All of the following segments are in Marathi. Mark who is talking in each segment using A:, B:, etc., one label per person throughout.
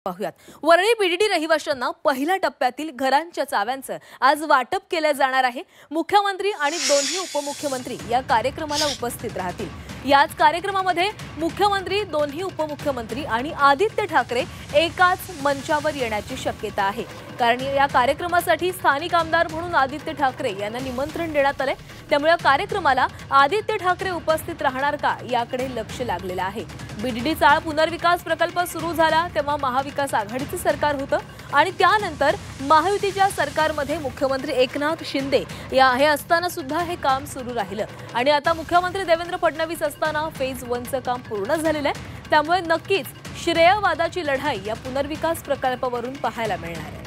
A: पाहुयात. वरळी बीडीडी रहिवाशांना पहिल्या टप्प्यातील घरांच्या चाव्यांचं आज वाटप केलं जाणार आहे. मुख्यमंत्री आणि दोन्ही उपमुख्यमंत्री या कार्यक्रमाला उपस्थित राहतील. याच कार्यक्रमामध्ये मुख्यमंत्री, दोन्ही उपमुख्यमंत्री आणि आदित्य ठाकरे एकाच मंचावर येण्याची शक्यता आहे. कारण या कार्यक्रमासाठी स्थानिक आमदार म्हणून आदित्य ठाकरे यांना निमंत्रण देण्यात आले. त्यामुळे कार्यक्रमाला आदित्य ठाकरे उपस्थित राहणार का याकडे लक्ष लागलेलं आहे. बीडीडी चाळ पुनर्विकास प्रकल्प सुरू झाला तेव्हा महाविकास आघाडीचं सरकार होतं आणि त्यानंतर महायुतीच्या सरकारमध्ये मुख्यमंत्री एकनाथ शिंदे हे असताना सुद्धा हे काम सुरू राहिलं आणि आता मुख्यमंत्री देवेंद्र फडणवीस असताना फेज 1चं काम पूर्ण झालेलं आहे. त्यामुळे नक्कीच श्रेयवादाची लढाई या पुनर्विकास प्रकल्पावरून पाहायला मिळणार आहे.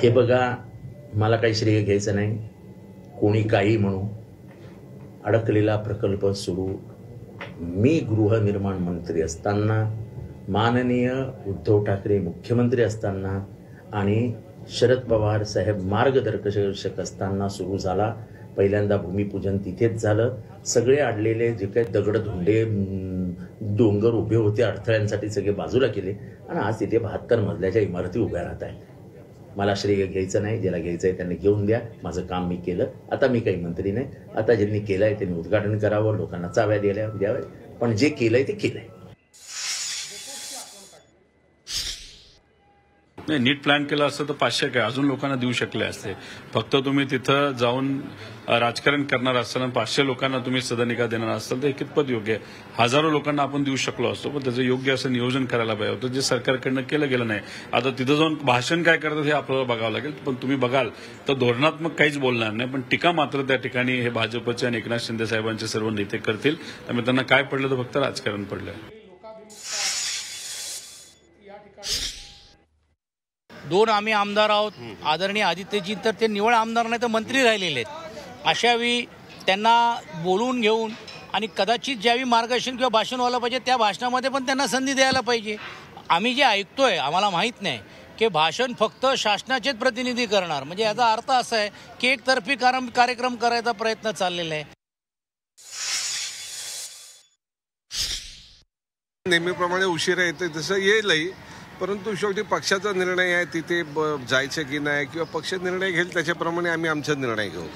B: हे बघा, मला काही श्रेय घ्यायचं नाही. कोणी काही म्हणू, अडकलेला प्रकल्प सुरू मी गृहनिर्माण मंत्री असताना, माननीय उद्धव ठाकरे मुख्यमंत्री असताना आणि शरद पवार साहेब मार्गदर्शक असताना सुरू झाला. पहिल्यांदा भूमिपूजन तिथेच झालं. सगळे अडलेले जे काही दगडधोंडे डोंगर उभे होते अडथळ्यांसाठी सगळे बाजूला केले आणि आज तिथे 72 मजल्याच्या इमारती उभ्या राहत आहेत. मला श्रेय घ्यायचं नाही. ज्याला घ्यायचं आहे त्यांनी घेऊन द्या. माझं काम मी केलं. आता मी काही मंत्री नाही. आता ज्यांनी केलंय त्यांनी उद्घाटन करावं, लोकांना चाव्या द्याव्या, पण जे केलंय ते केलंय.
C: नाही, नीट प्लॅन केला असतं तर 500 काय अजून लोकांना देऊ शकले असते. फक्त तुम्ही तिथं जाऊन राजकारण करणार असताना 500 लोकांना तुम्ही सदनिका देणार असाल तर कितपत योग्य आहे. हजारो लोकांना आपण देऊ शकलो असतो, पण त्याचं योग्य असं नियोजन करायला पाहिजे होतं, जे सरकारकडनं केलं गेलं नाही. आता तिथं जाऊन भाषण काय करतात हे आपल्याला बघावं लागेल. पण तुम्ही बघाल तर धोरणात्मक काहीच बोलणार नाही, पण टीका मात्र त्या ठिकाणी हे भाजपचे आणि एकनाथ शिंदे साहेबांचे सर्व नेते करतील. त्यामुळे त्यांना काय पडलं तर फक्त राजकारण पडलं.
D: 2 आम्ही आमदार आहोत. आदरणीय आदित्यजी तर ते निवड आमदार नाही तर मंत्री राहिलेले आहेत. अशावेळी त्यांना बोलून घेऊन आणि कदाचित ज्यावेळी मार्गदर्शन किंवा भाषण व्हायला पाहिजे त्या भाषणामध्ये पण त्यांना संधी द्यायला पाहिजे. आम्ही जे ऐकतोय आम्हाला माहीत नाही की भाषण फक्त शासनाचेच प्रतिनिधी करणार, म्हणजे याचा अर्थ असा आहे की एकतर्फी कार्यक्रम करायचा प्रयत्न चाललेला आहे.
E: नेहमीप्रमाणे उशिरा येते तसं येईलही, परंतु शेवटी पक्षाचा निर्णय आहे तिथे जायचं की नाही किंवा पक्ष निर्णय घेईल त्याच्याप्रमाणे आम्ही आमचा निर्णय घेऊ.